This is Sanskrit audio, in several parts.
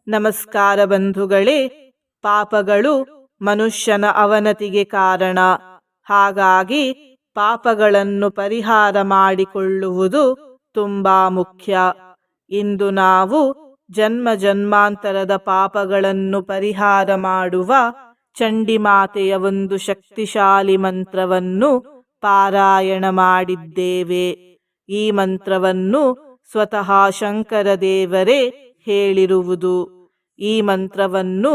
ನಮಸ್ಕಾರ ಬಂಧುಗಳೇ. ಪಾಪಗಳು ಮನುಷ್ಯನ ಅವನತಿಗೆ ಕಾರಣ. ಹಾಗಾಗಿ ಪಾಪಗಳನ್ನು ಪರಿಹಾರ ಮಾಡಿಕೊಳ್ಳುವುದು ತುಂಬಾ ಮುಖ್ಯ. ಇಂದು ನಾವು ಜನ್ಮ ಜನ್ಮಾಂತರದ ಪಾಪಗಳನ್ನು ಪರಿಹಾರ ಮಾಡುವ ಚಂಡಿಮಾತೆಯ ಒಂದು ಶಕ್ತಿಶಾಲಿ ಮಂತ್ರವನ್ನು ಪಾರಾಯಣ ಮಾಡಿದ್ದೇವೆ. ಈ ಮಂತ್ರವನ್ನು ಸ್ವತಃ ಶಂಕರ ದೇವರೇ ಹೇಳಿರುವುದು. ಈ ಮಂತ್ರವನ್ನು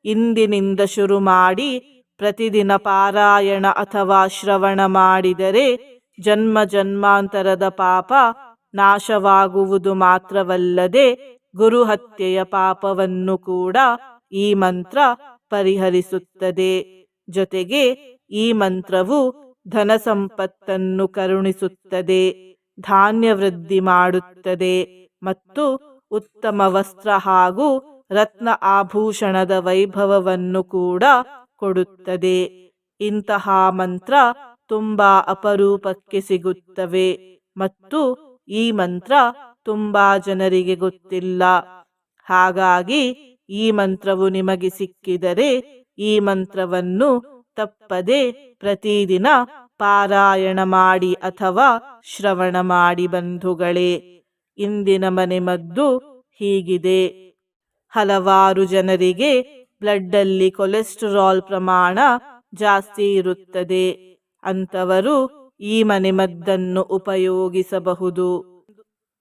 ಇಂದಿನಿಂದ ಶುರು ಮಾಡಿ ಪ್ರತಿದಿನ ಪಾರಾಯಣ ಅಥವಾ ಶ್ರವಣ ಮಾಡಿದರೆ ಜನ್ಮ ಜನ್ಮಾಂತರದ ಪಾಪ ನಾಶವಾಗುವುದು ಮಾತ್ರವಲ್ಲದೆ ಗುರುಹತ್ಯೆಯ ಪಾಪವನ್ನು ಕೂಡ ಈ ಮಂತ್ರ ಪರಿಹರಿಸುತ್ತದೆ. ಜೊತೆಗೆ ಈ ಮಂತ್ರವು ಧನ ಸಂಪತ್ತನ್ನು ಕರುಣಿಸುತ್ತದೆ, ಧಾನ್ಯ ವೃದ್ಧಿ ಮಾಡುತ್ತದೆ ಮತ್ತು ಉತ್ತಮ ವಸ್ತ್ರ ಹಾಗೂ ರತ್ನ ಆಭೂಷಣದ ವೈಭವವನ್ನು ಕೂಡ ಕೊಡುತ್ತದೆ. ಇಂತಹ ಮಂತ್ರ ತುಂಬಾ ಅಪರೂಪಕ್ಕೆ ಸಿಗುತ್ತವೆ ಮತ್ತು ಈ ಮಂತ್ರ ತುಂಬಾ ಜನರಿಗೆ ಗೊತ್ತಿಲ್ಲ. ಹಾಗಾಗಿ ಈ ಮಂತ್ರವು ನಿಮಗೆ ಸಿಕ್ಕಿದರೆ ಈ ಮಂತ್ರವನ್ನು ತಪ್ಪದೆ ಪ್ರತಿದಿನ ಪಾರಾಯಣ ಮಾಡಿ ಅಥವಾ ಶ್ರವಣ ಮಾಡಿ ಬಂಧುಗಳೇ. ಇಂದಿನ ಮನೆಮದ್ದು ಹೀಗಿದೆ. ಹಲವಾರು ಜನರಿಗೆ ಬ್ಲಡ್ಡಲ್ಲಿ ಕೊಲೆಸ್ಟರಾಲ್ ಪ್ರಮಾಣ ಜಾಸ್ತಿ ಇರುತ್ತದೆ. ಅಂಥವರು ಈ ಮನೆಮದ್ದನ್ನು ಉಪಯೋಗಿಸಬಹುದು.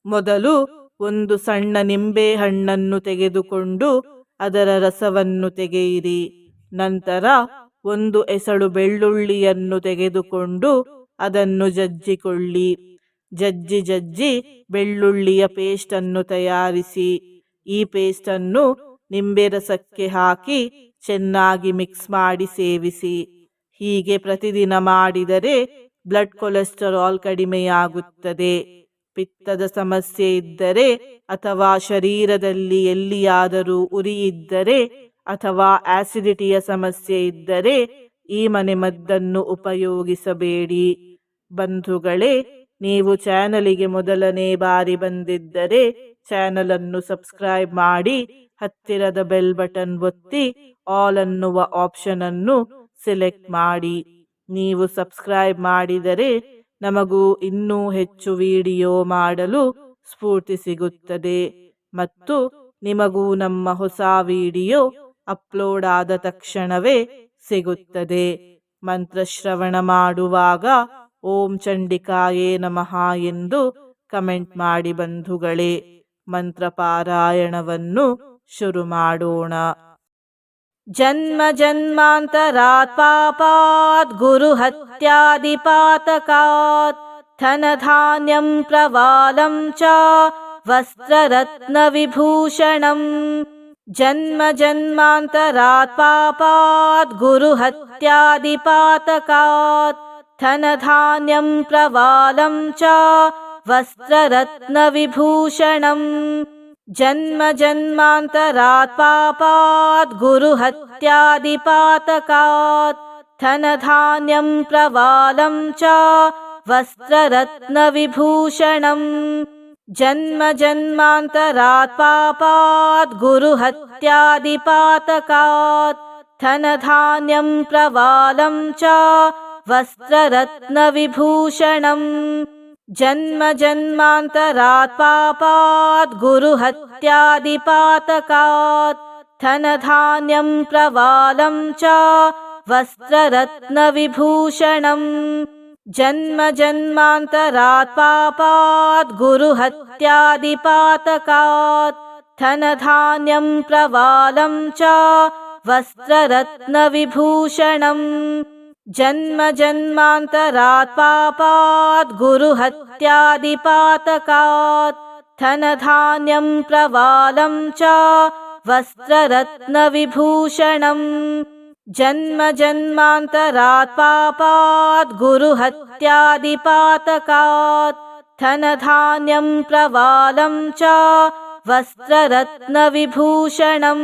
ಮೊದಲು ಒಂದು ಸಣ್ಣ ನಿಂಬೆ ಹಣ್ಣನ್ನು ತೆಗೆದುಕೊಂಡು ಅದರ ರಸವನ್ನು ತೆಗೆಯಿರಿ. ನಂತರ ಒಂದು ಎಸಳು ಬೆಳ್ಳುಳ್ಳಿಯನ್ನು ತೆಗೆದುಕೊಂಡು ಅದನ್ನು ಜಜ್ಜಿಕೊಳ್ಳಿ. ಜಜ್ಜಿ ಬೆಳ್ಳುಳ್ಳಿಯ ಪೇಸ್ಟನ್ನು ತಯಾರಿಸಿ. ಈ ಪೇಸ್ಟನ್ನು ನಿಂಬೆ ರಸಕ್ಕೆ ಹಾಕಿ ಚೆನ್ನಾಗಿ ಮಿಕ್ಸ್ ಮಾಡಿ ಸೇವಿಸಿ. ಹೀಗೆ ಪ್ರತಿದಿನ ಮಾಡಿದರೆ ಬ್ಲಡ್ ಕೊಲೆಸ್ಟರಾಲ್ ಕಡಿಮೆಯಾಗುತ್ತದೆ. ಪಿತ್ತದ ಸಮಸ್ಯೆ ಇದ್ದರೆ ಅಥವಾ ಶರೀರದಲ್ಲಿ ಎಲ್ಲಿಯಾದರೂ ಉರಿ ಇದ್ದರೆ ಅಥವಾ ಆಸಿಡಿಟಿಯ ಸಮಸ್ಯೆ ಇದ್ದರೆ ಈ ಮನೆಮದ್ದನ್ನು ಉಪಯೋಗಿಸಬೇಡಿ. ಬಂಧುಗಳೇ, ನೀವು ಚಾನಲಿಗೆ ಮೊದಲನೇ ಬಾರಿ ಬಂದಿದ್ದರೆ ಚಾನಲ್ ಅನ್ನು ಸಬ್ಸ್ಕ್ರೈಬ್ ಮಾಡಿ ಹತ್ತಿರದ ಬೆಲ್ ಬಟನ್ ಒತ್ತಿ ಆಲ್ ಅನ್ನುವ ಆಪ್ಷನ್ ಅನ್ನು ಸೆಲೆಕ್ಟ್ ಮಾಡಿ. ನೀವು ಸಬ್ಸ್ಕ್ರೈಬ್ ಮಾಡಿದರೆ ನಮಗೂ ಇನ್ನೂ ಹೆಚ್ಚು ವಿಡಿಯೋ ಮಾಡಲು ಸ್ಫೂರ್ತಿ ಸಿಗುತ್ತದೆ ಮತ್ತು ನಿಮಗೂ ನಮ್ಮ ಹೊಸ ವಿಡಿಯೋ ಅಪ್ಲೋಡ್ ಆದ ತಕ್ಷಣವೇ ಸಿಗುತ್ತದೆ. ಮಂತ್ರಶ್ರವಣ ಮಾಡುವಾಗ ಓಂ ಚಂಡಿಕಾಯೇ ನಮಃ ಎಂದು ಕಮೆಂಟ್ ಮಾಡಿ ಬಂಧುಗಳೇ. ಮಂತ್ರ ಪಾರಾಯಣವನ್ನು ಶುರು ಮಾಡೋಣ. ಜನ್ಮ ಜನ್ಮಾಂತರಾತ್ ಪಾಪಾತ್ ಗುರು ಹತ್ಯಾದಿ ಪಾತಕಾತ್ ಧನಧಾನ್ಯಂ ಪ್ರವಾಲಂ ಚ ವಸ್ತ್ರರತ್ನ ವಿಭೂಷಣಂ. ಜನ್ಮ ಜನ್ಮಾಂತರಾತ್ ಪಾಪಾತ್ ಗುರು ಹತ್ಯಾದಿ ಪಾತಕಾತ್ ಧನಧಾನ್ಯಂ ಪ್ರವಾಲಂ ಚ ವಸ್ತ್ರರತ್ನ ವಿಭೂಷಣಂ. ಜನ್ಮ ಜನ್ಮಾಂತರಾತ್ ಪಾಪಾತ್ ಗುರು ಹತ್ಯಾದಿ ಪಾತಕಾತ್ ಧನಧಾನ್ಯಂ ಪ್ರವಾಲಂ ಚ ವಸ್ತ್ರರತ್ನ ವಿಭೂಷಣಂ. ಜನ್ಮ ಜನ್ಮಾಂತರಾತ್ ಪಾಪಾತ್ ಗುರು ಹತ್ಯಾದಿ ಪಾತಕಾತ್ ಧನಧಾನ್ಯಂ ಪ್ರವಾಲಂ ಚ ವಸ್ತ್ರರತ್ನ ವಿಭೂಷಣಂ. ಜನ್ಮ ಜನ್ಮಾಂತರಾತ್ ಪಾಪಾತ್ ಗುರು ಹತ್ಯಾದಿ ಪಾತಕಾತ್ ಧನಧಾನ್ಯಂ ಪ್ರವಾಲಂ ಚ ವಸ್ತ್ರರತ್ನ ವಿಭೂಷಣಂ. ಜನ್ಮ ಜನ್ಮಾಂತರಾತ್ ಪಾಪಾತ್ ಗುರು ಹತ್ಯಾದಿ ಪಾತಕಾತ್ ಧನಧಾನ್ಯಂ ಪ್ರವಾಲಂ ಚ ವಸ್ತ್ರರತ್ನ ವಿಭೂಷಣಂ. ಜನ್ಮ ಜನ್ಮಾಂತರಾತ್ ಪಾಪಾತ್ ಗುರು ಹತ್ಯಾದಿ ಪಾತಕಾತ್ ಧನಧಾನ್ಯಂ ಪ್ರವಾಲಂ ಚ ವಸ್ತ್ರರತ್ನ ವಿಭೂಷಣಂ. ಜನ್ಮ ಜನ್ಮಾಂತರಾತ್ ಪಾಪಾತ್ ಗುರು ಹತ್ಯಾದಿ ಪಾತಕಾತ್ ಧನಧಾನ್ಯಂ ಪ್ರವಾಲಂ ಚ ವಸ್ತ್ರರತ್ನ ವಿಭೂಷಣಂ.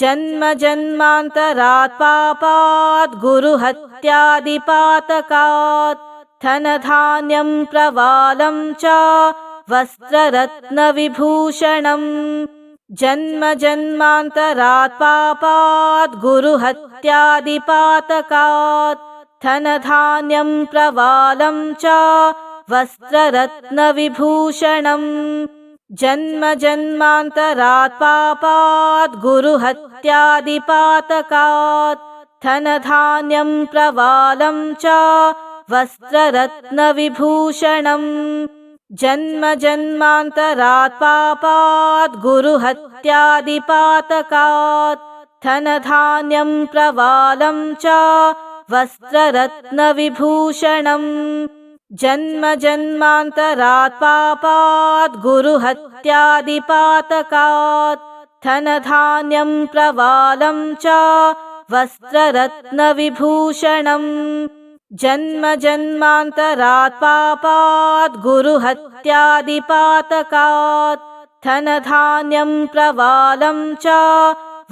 ಜನ್ಮ ಜನ್ಮಾಂತರಾತ್ ಪಾಪಾತ್ ಗುರು ಹತ್ಯಾದಿ ಪಾತಕಾತ್ ಧನಧಾನ್ಯಂ ಪ್ರವಾಲಂ ಚ ವಸ್ತ್ರರತ್ನ ವಿಭೂಷಣಂ. जन्म जन्मान्तरात् पापात् गुरुहत्यादिपातकात् धनधान्यं प्रवालं च वस्त्ररत्नविभूषणम् जन्म जन्मान्तरात् पापात् गुरुहत्यादिपातकात् धनधान्यं प्रवालं च वस्त्ररत्नविभूषणम् जन्म जन्मान्तरात् पापात् गुरुहत्यादिपातकात् धनधान्यं प्रवालं च वस्त्ररत्नविभूषणम् जन्म जन्मान्तरात् पापात् गुरुहत्यादिपातकात् धनधान्यं प्रवालं च वस्त्ररत्नविभूषणम् जन्म जन्मान्तरात् पापात् गुरुहत्यादिपातकात् धनधान्यं प्रवालं च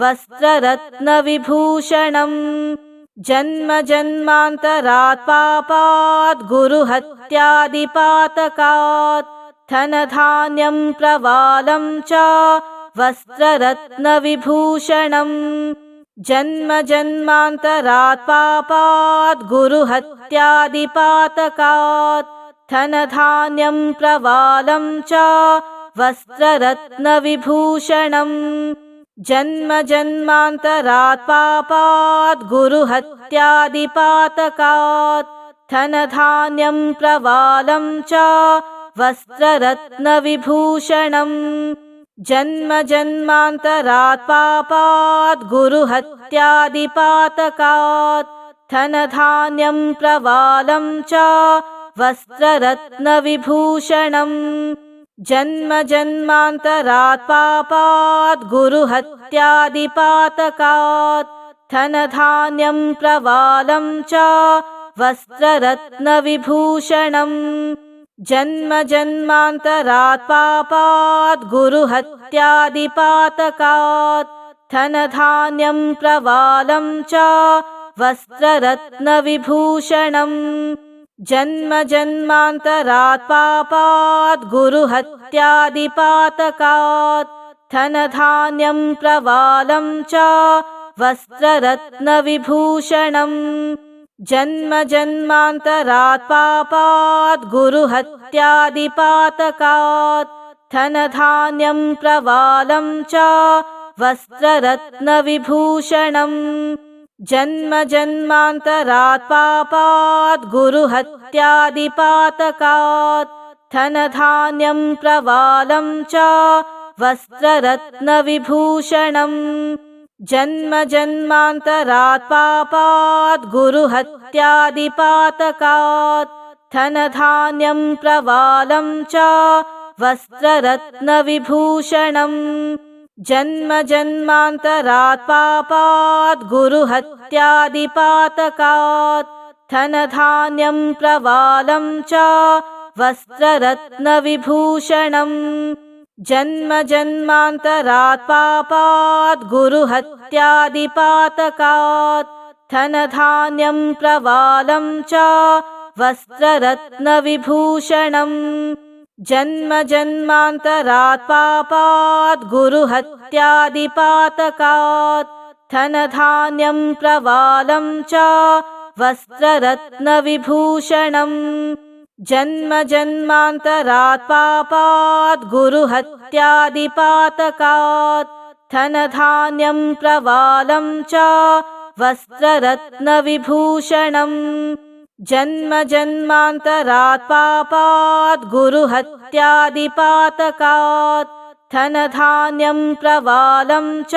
वस्त्ररत्नविभूषणम् जन्म जन्मान्तरात् पापात् गुरुहत्यादिपातकात् धनधान्यं प्रवालं च वस्त्ररत्नविभूषणम् जन्म जन्मान्तरात् पापात् गुरुहत्यादिपातकात् धनधान्यं प्रवालं च वस्त्ररत्नविभूषणम् जन्म जन्मान्तरात् पापात् गुरुहत्यादिपातकात् धनधान्यं प्रवालं च वस्त्ररत्नविभूषणम् जन्म जन्मान्तरात् पापात् गुरुहत्यादिपातकात् धनधान्यं प्रवालं च वस्त्ररत्नविभूषणम् जन्म जन्मान्तरात् पापात् गुरुहत्यादिपातकात् धनधान्यं प्रवालं च वस्त्ररत्नविभूषणम् जन्म जन्मान्तरात् पापात् गुरुहत्यादिपातकात् धनधान्यं प्रवालं च वस्त्ररत्नविभूषणम् जन्म जन्मान्तरात् पापात् गुरुहत्यादिपातकात् धनधान्यं प्रवालं च वस्त्ररत्नविभूषणम् जन्म जन्मान्तरात् पापात् गुरुहत्यादिपातकात् धनधान्यं प्रवालं च वस्त्ररत्नविभूषणम् जन्म जन्मान्तरात् पापात् गुरुहत्यादिपातकात् धनधान्यं प्रवालं च वस्त्ररत्नविभूषणम् जन्म जन्मान्तरात् पापात् गुरुहत्यादिपातकात् धनधान्यं प्रवालं च वस्त्ररत्नविभूषणम् जन्म जन्मान्तरात् पापात् गुरुहत्यादिपातकात् धनधान्यं प्रवालं च वस्त्ररत्नविभूषणम् जन्म जन्मान्तरात् पापात् गुरुहत्यादिपातकात् धनधान्यं प्रवालं च वस्त्ररत्नविभूषणम् जन्म जन्मान्तरात् पापात् गुरुहत्यादिपातकात् धनधान्यं प्रवालं च वस्त्ररत्नविभूषणम् जन्म जन्मान्तरात् पापात् गुरुहत्यादिपातकात् धनधान्यं प्रवालं च वस्त्ररत्नविभूषणम् जन्म जन्मान्तरात् पापात् गुरुहत्यादिपातकात् धनधान्यं प्रवालं च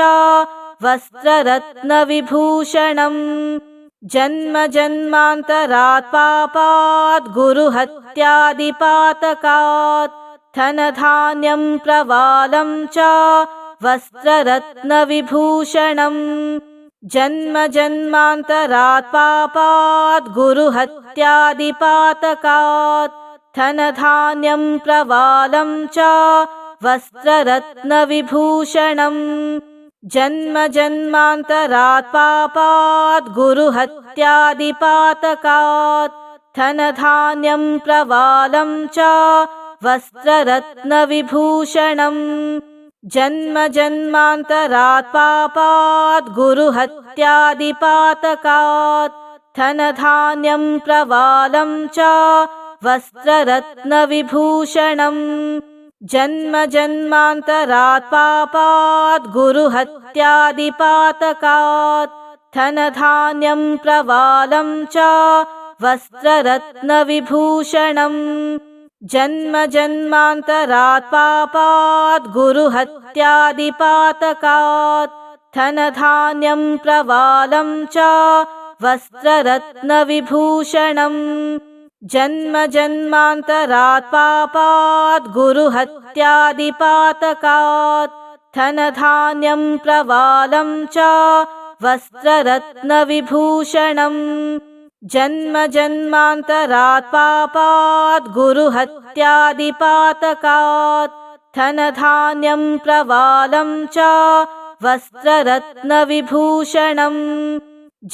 वस्त्ररत्नविभूषणम् जन्म जन्मान्तरात् पापात् गुरुहत्यादिपातकात् धनधान्यं प्रवालं च वस्त्ररत्नविभूषणम् जन्म जन्मान्तरात् पापात् गुरुहत्यादिपातकात् धनधान्यं प्रवालं च वस्त्ररत्नविभूषणम् जन्म जन्मान्तरात् पापात् गुरुहत्यादिपातकात् धनधान्यं प्रवालं च वस्त्ररत्नविभूषणम् जन्म जन्मान्तरात् पापात् गुरुहत्यादिपातकात् धनधान्यं प्रवालं च वस्त्ररत्नविभूषणम् जन्म जन्मान्तरात् पापात् गुरुहत्यादिपातकात् धनधान्यं प्रवालं च वस्त्ररत्नविभूषणम् जन्म जन्मान्तरात् पापात् गुरुहत्यादिपातकात् धनधान्यं प्रवालं च वस्त्ररत्नविभूषणम् जन्म जन्मान्तरात् पापात् गुरुहत्यादिपातकात् धनधान्यं प्रवालं च वस्त्ररत्नविभूषणम् जन्म जन्मान्तरात् पापात् गुरुहत्यादिपातकात् धनधान्यं प्रवालं च वस्त्ररत्नविभूषणम्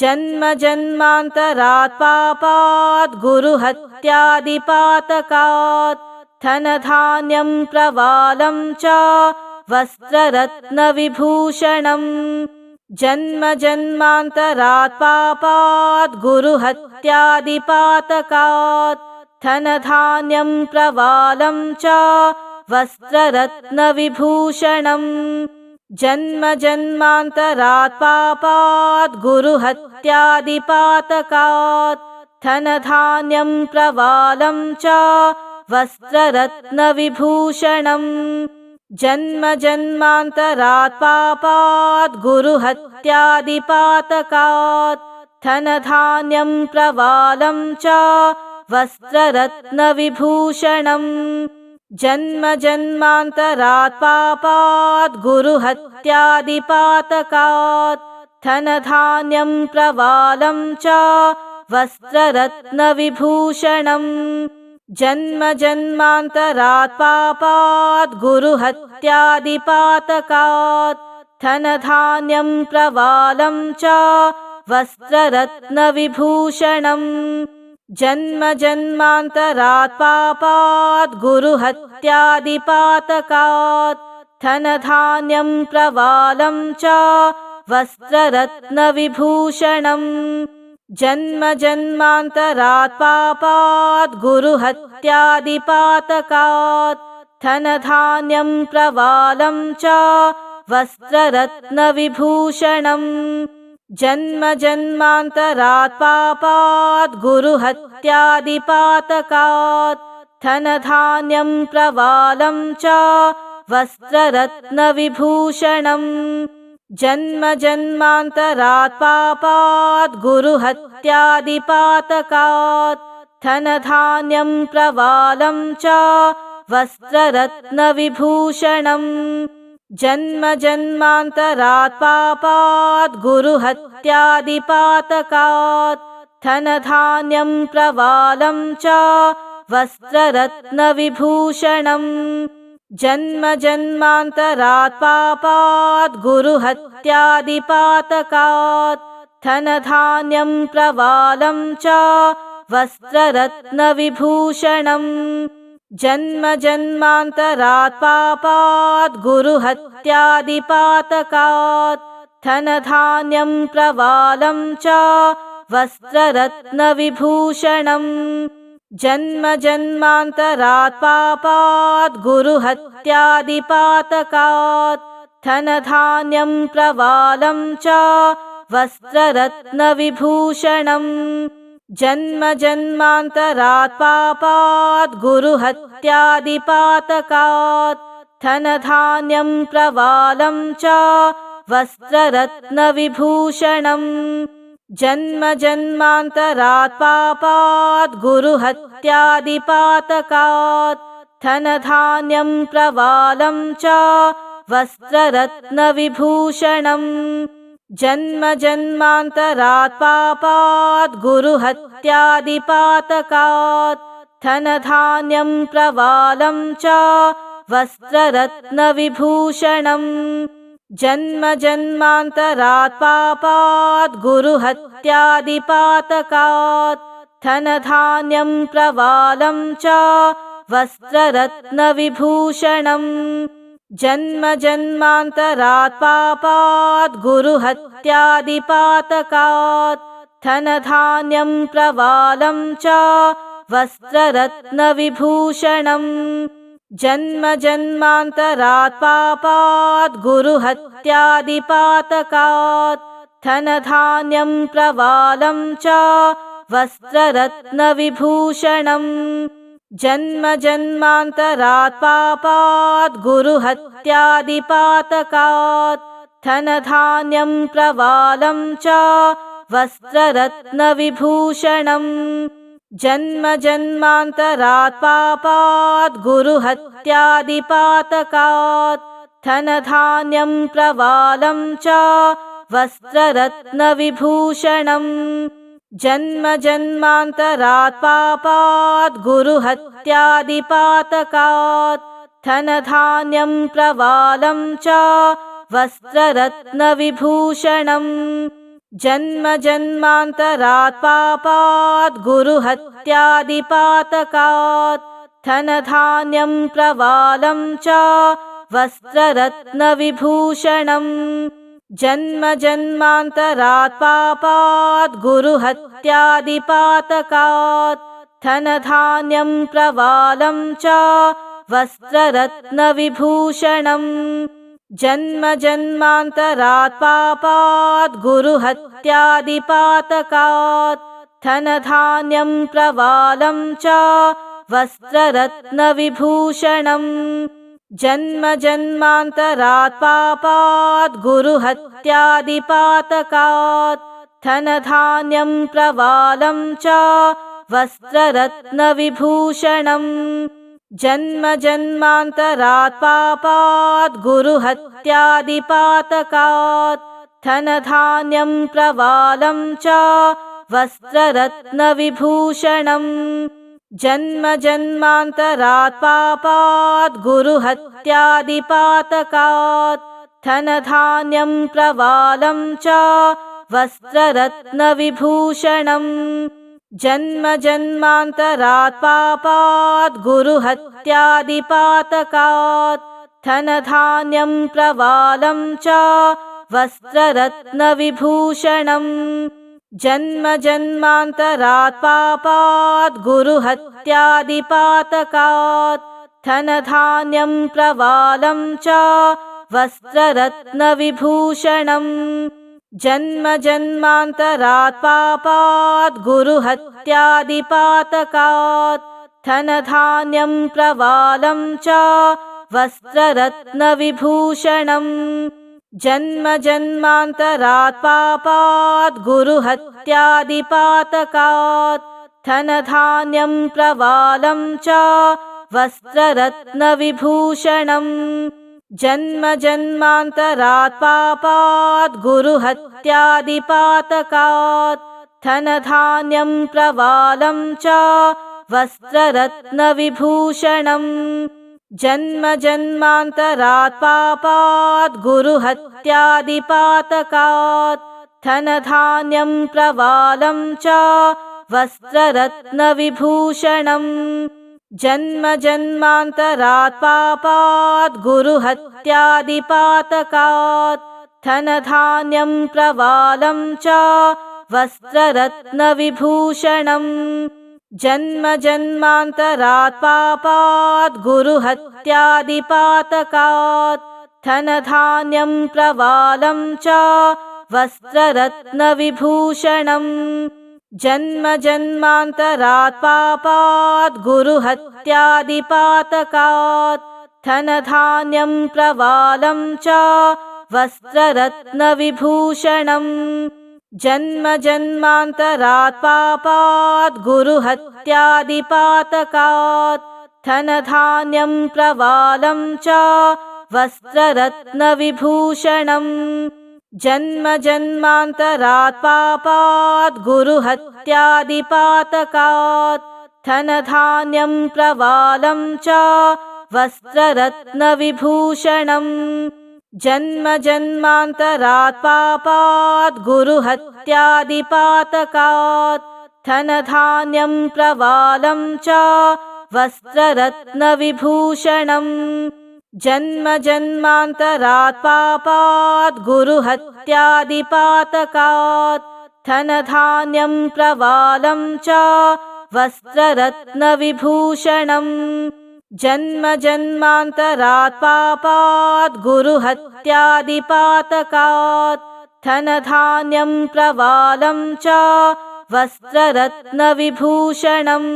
जन्म जन्मान्तरात् पापात् गुरुहत्यादिपातकात् धनधान्यं प्रवालं च वस्त्ररत्नविभूषणम् जन्म जन्मान्तरात् पापात् गुरुहत्यादिपातकात् धनधान्यं प्रवालं च वस्त्ररत्नविभूषणम् जन्म जन्मान्तरात् पापात् गुरुहत्यादिपातकात् धनधान्यं प्रवालं च वस्त्ररत्नविभूषणम् जन्म जन्मान्तरात् पापात् गुरुहत्यादिपातकात् धनधान्यं प्रवालं च वस्त्ररत्नविभूषणम् जन्म जन्मान्तरात् पापात् गुरुहत्यादिपातकात् धनधान्यं प्रवालं च वस्त्ररत्नविभूषणम् जन्म जन्मान्तरात् पापात् गुरुहत्यादिपातकात् धनधान्यं प्रवालं च वस्त्ररत्नविभूषणम् जन्म जन्मान्तरात् पापात् गुरुहत्यादिपातकात् धनधान्यं प्रवालं च वस्त्ररत्नविभूषणम् जन्म जन्मान्तरात् पापात् गुरुहत्यादिपातकात् धनधान्यं प्रवालं च वस्त्ररत्नविभूषणम् जन्म जन्मान्तरात् पापात् गुरुहत्यादिपातकात् धनधान्यं प्रवालं च वस्त्ररत्नविभूषणम् जन्म जन्मान्तरात् पापात् गुरुहत्यादिपातकात् धनधान्यं प्रवालं च वस्त्ररत्नविभूषणम् जन्म जन्मान्तरात् पापात् गुरुहत्यादिपातकात् धनधान्यं प्रवालं च वस्त्ररत्नविभूषणम् जन्म जन्मान्तरात् पापात् गुरुहत्यादिपातकात् धनधान्यं प्रवालं च वस्त्ररत्नविभूषणम् जन्म जन्मान्तरात् पापात् गुरुहत्यादिपातकात् धनधान्यं प्रवालं च वस्त्ररत्नविभूषणम् जन्म जन्मान्तरात् पापात् गुरुहत्यादिपातकात् धनधान्यं प्रवालं च वस्त्ररत्नविभूषणम् जन्म जन्मान्तरात् पापात् गुरुहत्यादिपातकात् धनधान्यं प्रवालं च वस्त्ररत्नविभूषणम् जन्म जन्मान्तरात् पापात् गुरुहत्यादिपातकात् धनधान्यं प्रवालं च वस्त्ररत्नविभूषणम् जन्म जन्मान्तरात् पापात् गुरुहत्यादिपातकात् धनधान्यं प्रवालं च वस्त्ररत्नविभूषणम् जन्म जन्मान्तरात् पापात् गुरुहत्यादिपातकात् धनधान्यं प्रवालं च वस्त्ररत्नविभूषणम् जन्म जन्मान्तरात् पापात् गुरुहत्यादिपातकात् धनधान्यं प्रवालं च वस्त्ररत्नविभूषणम् जन्म जन्मान्तरात् पापात् गुरुहत्यादिपातकात् धनधान्यं प्रवालं च वस्त्ररत्नविभूषणम् जन्म जन्मान्तरात् पापात् गुरुहत्यादिपातकात् धनधान्यं प्रवालं च वस्त्ररत्नविभूषणम् जन्म जन्मान्तरात् पापात् गुरुहत्यादिपातकात् धनधान्यं प्रवालं च वस्त्ररत्नविभूषणम् जन्म जन्मान्तरात् पापात् गुरुहत्यादिपातकात् धनधान्यं प्रवालं च वस्त्ररत्नविभूषणम् जन्म जन्मान्तरात् पापात् गुरुहत्यादिपातकात् धनधान्यं प्रवालं च वस्त्ररत्नविभूषणम् जन्म जन्मान्तरात् पापात् गुरुहत्यादिपातकात् धनधान्यं प्रवालं च वस्त्ररत्नविभूषणम् जन्म जन्मान्तरात् पापात् गुरुहत्यादिपातकात् धनधान्यं प्रवालं च वस्त्ररत्नविभूषणम् जन्म जन्मान्तरात् पापात् गुरुहत्यादिपातकात् धनधान्यं प्रवालं च वस्त्ररत्नविभूषणम् जन्म जन्मान्तरात् पापात् गुरुहत्यादिपातकात् धनधान्यं प्रवालं च वस्त्ररत्नविभूषणम् जन्म जन्मान्तरात् पापात् गुरुहत्यादिपातकात् धनधान्यं प्रवालं च वस्त्ररत्नविभूषणम् जन्म जन्मान्तरात् पापात् गुरुहत्यादिपातकात् धनधान्यं प्रवालं च वस्त्ररत्नविभूषणम् जन्म जन्मान्तरात् पापात् गुरुहत्यादिपातकात् धनधान्यं प्रवालं च वस्त्ररत्नविभूषणम् जन्म जन्मान्तरात् पापात् गुरुहत्यादिपातकात् धनधान्यं प्रवालं च वस्त्ररत्नविभूषणम् जन्म जन्मान्तरात् पापात् गुरुहत्यादिपातकात् धनधान्यं प्रवालं च वस्त्ररत्नविभूषणम् जन्म जन्मान्तरात् पापात् गुरुहत्यादिपातकात् धनधान्यं प्रवालं च वस्त्ररत्नविभूषणम् जन्म जन्मान्तरात् पापात् गुरुहत्यादिपातकात् धनधान्यं प्रवालं च वस्त्ररत्नविभूषणम् जन्म जन्मान्तरात् पापात् गुरुहत्यादिपातकात् धनधान्यं प्रवालं च वस्त्ररत्नविभूषणम् जन्म जन्मान्तरात् पापात् गुरुहत्यादिपातकात् धनधान्यं प्रवालं च वस्त्ररत्नविभूषणम् जन्म जन्मान्तरात् पापात् गुरुहत्यादिपातकात् धनधान्यं प्रवालं च वस्त्ररत्नविभूषणम् जन्म जन्मान्तरात् पापात् गुरुहत्यादिपातकात् धनधान्यं प्रवालं च वस्त्ररत्नविभूषणम् जन्म जन्मान्तरात् पापात् गुरुहत्यादिपातकात् धनधान्यं प्रवालं च वस्त्ररत्नविभूषणम् जन्म जन्मान्तरात् पापात् गुरुहत्यादिपातकात् धनधान्यं प्रवालं च वस्त्ररत्नविभूषणम् जन्म जन्मान्तरात् पापात् गुरुहत्यादिपातकात् धनधान्यं प्रवालं च वस्त्ररत्नविभूषणम् जन्म जन्मान्तरात् पापात् गुरुहत्यादिपातकात् धनधान्यं प्रवालं च वस्त्ररत्नविभूषणम्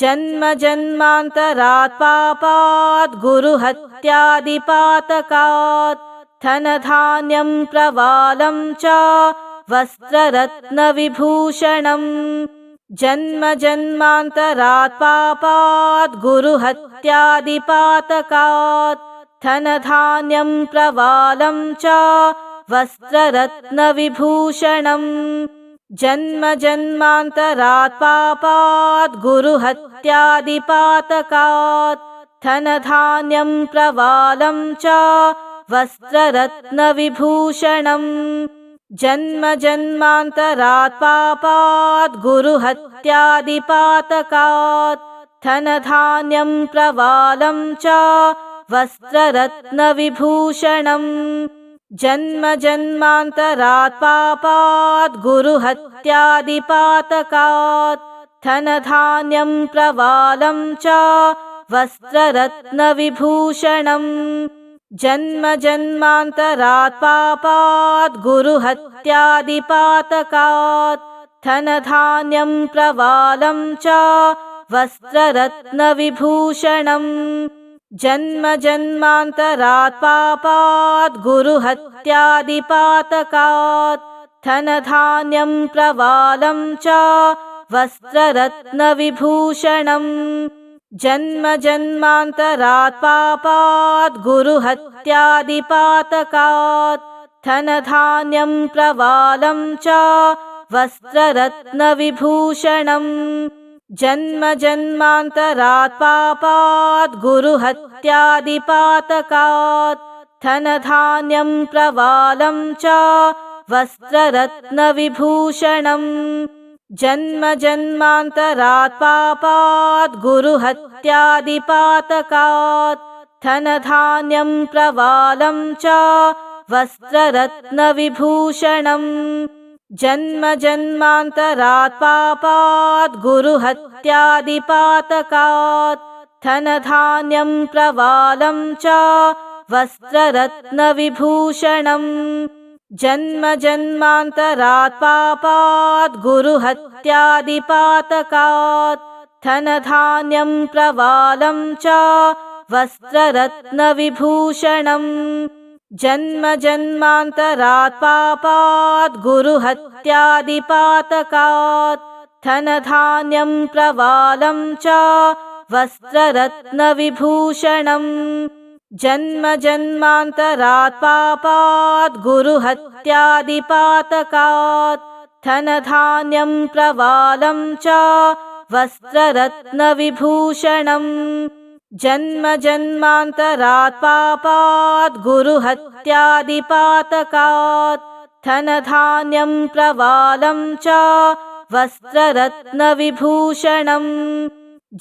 जन्म जन्मान्तरात् पापात् गुरुहत्यादिपातकात् धनधान्यं प्रवालं च वस्त्ररत्नविभूषणम् जन्म जन्मान्तरात् पापात् गुरुहत्यादिपातकात् धनधान्यं प्रवालं च वस्त्ररत्नविभूषणम् जन्म जन्मान्तरात् पापात् गुरुहत्यादिपातकात् धनधान्यं प्रवालं च वस्त्ररत्नविभूषणम् जन्म जन्मान्तरात् पापात् गुरुहत्यादिपातकात् धनधान्यं प्रवालं च वस्त्ररत्नविभूषणम् जन्म जन्मान्तरात् पापात् गुरुहत्यादिपातकात् धनधान्यं प्रवालं च वस्त्ररत्नविभूषणम् जन्म जन्मान्तरात् पापात् गुरुहत्यादिपातकात् धनधान्यं प्रवालं च वस्त्ररत्नविभूषणम् जन्म जन्मान्तरात् पापात् गुरुहत्यादिपातकात् धनधान्यं प्रवालं च वस्त्ररत्नविभूषणम् जन्म जन्मान्तरात् पापात् गुरुहत्यादिपातकात् धनधान्यं प्रवालं च वस्त्ररत्नविभूषणम् जन्म जन्मान्तरात् पापात् गुरुहत्यादिपातकात् धनधान्यं प्रवालं च वस्त्ररत्नविभूषणम् जन्म जन्मान्तरात् पापात् गुरुहत्यादिपातकात् धनधान्यं प्रवालं च वस्त्ररत्नविभूषणम् जन्म जन्मान्तरात् पापात् गुरुहत्यादिपातकात् धनधान्यं प्रवालं च वस्त्ररत्नविभूषणम् जन्म जन्मान्तरात् पापात् गुरुहत्यादिपातकात् धनधान्यं प्रवालं च वस्त्ररत्नविभूषणम् जन्म जन्मान्तरात् पापात् गुरुहत्यादिपातकात् धनधान्यं प्रवालं च वस्त्ररत्नविभूषणम् जन्म जन्मान्तरात् पापात् गुरुहत्यादिपातकात् धनधान्यं प्रवालं च वस्त्ररत्नविभूषणम् जन्म जन्मान्तरात् पापात् गुरुहत्यादिपातकात् धनधान्यं प्रवालं च वस्त्ररत्नविभूषणम्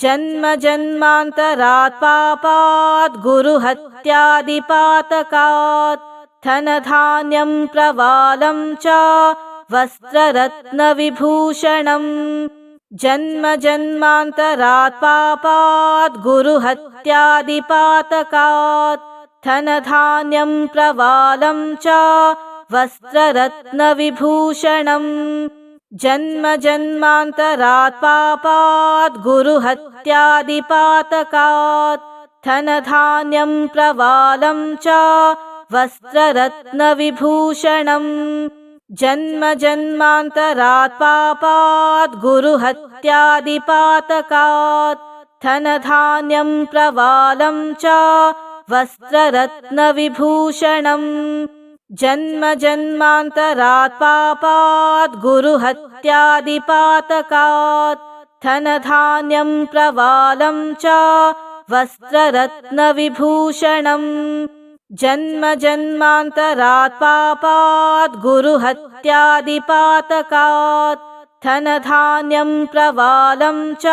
जन्म जन्मान्तरात् पापात् गुरुहत्यादिपातकात् धनधान्यं प्रवालं च वस्त्ररत्नविभूषणम् जन्म जन्मान्तरात् पापात् गुरुहत्यादिपातकात् धनधान्यं प्रवालं च वस्त्ररत्नविभूषणम् जन्म जन्मान्तरात् पापात् गुरुहत्यादिपातकात् धनधान्यं प्रवालं च वस्त्ररत्नविभूषणम् जन्म जन्मान्तरात् पापात् गुरुहत्यादिपातकात् धनधान्यं प्रवालं च वस्त्ररत्नविभूषणम् जन्म जन्मान्तरात् पापात् गुरुहत्यादिपातकात् धनधान्यं प्रवालं च वस्त्ररत्नविभूषणम् जन्म जन्मान्तरात् पापात् गुरुहत्यादिपातकात् धनधान्यं प्रवालं च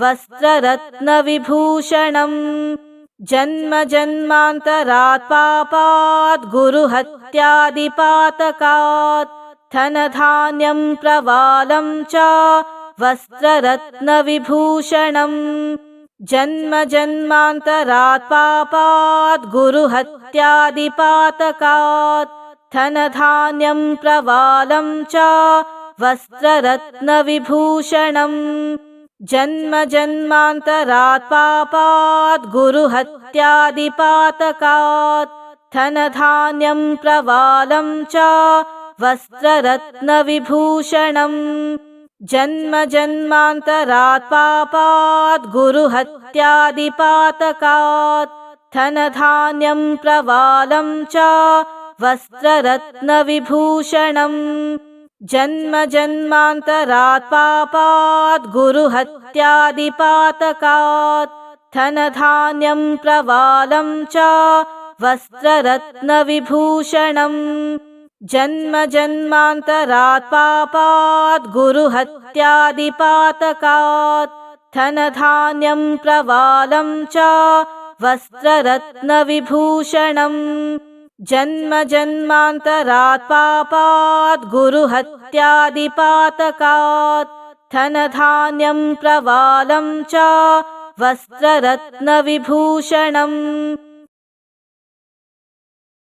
वस्त्ररत्नविभूषणम् जन्म जन्मान्तरात् पापात् गुरुहत्यादिपातकात् धनधान्यं प्रवालं च वस्त्ररत्नविभूषणम् जन्म जन्मान्तरात् पापात् गुरुहत्यादिपातकात् धनधान्यं प्रवालं च वस्त्ररत्नविभूषणम् जन्म जन्मान्तरात् पापात् गुरुहत्यादिपातकात् धनधान्यं प्रवालं च वस्त्ररत्नविभूषणम् जन्म जन्मान्तरात् पापात् गुरुहत्यादिपातकात् धनधान्यं प्रवालं च वस्त्ररत्नविभूषणम् जन्म जन्मान्तरात् पापात् गुरुहत्यादिपातकात् धनधान्यं प्रवालं च वस्त्ररत्नविभूषणम् जन्म जन्मान्तरात् पापात् गुरुहत्यादिपातकात् धनधान्यं प्रवालं च वस्त्ररत्नविभूषणम् जन्म जन्मान्तरात् पापात् गुरुहत्यादिपातकात् धनधान्यं प्रवालं च वस्त्ररत्नविभूषणम्